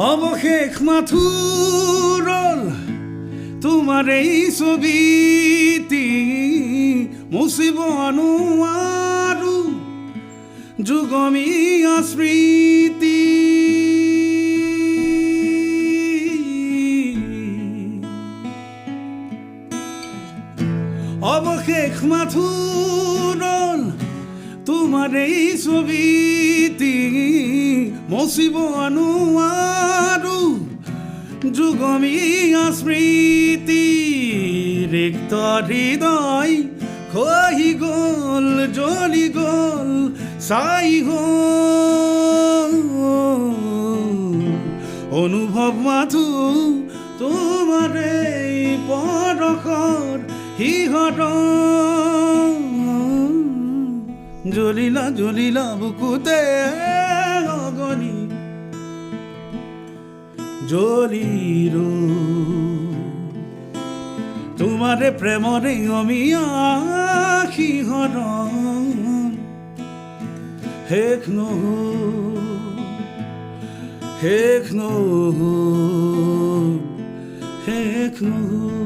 অৱশেষ মাথোৰল তোমাৰ এই ছবিটি মুচিব নোৱাৰো যুগমীয়া স্মৃতি অৱশেষ মাথোৰল তোমাৰ এই ছবিটি মুচিব নোৱাৰো যুগমীয়া স্মৃতি ৰিক্ত হৃদয় খহি গ'ল জ্বলি গ'ল ছাই হ'ল অনুভৱ মাথো তোমাৰ এই পৰশৰ সিহঁত জ্বলিলা জ্বলিলা বুকুতে অগনি জ্বলিৰ তোমাৰে প্ৰেমৰে অমিয়া সিহঁত শেষ নহ'ল শেষ নহ'ল শেষ নহ'ল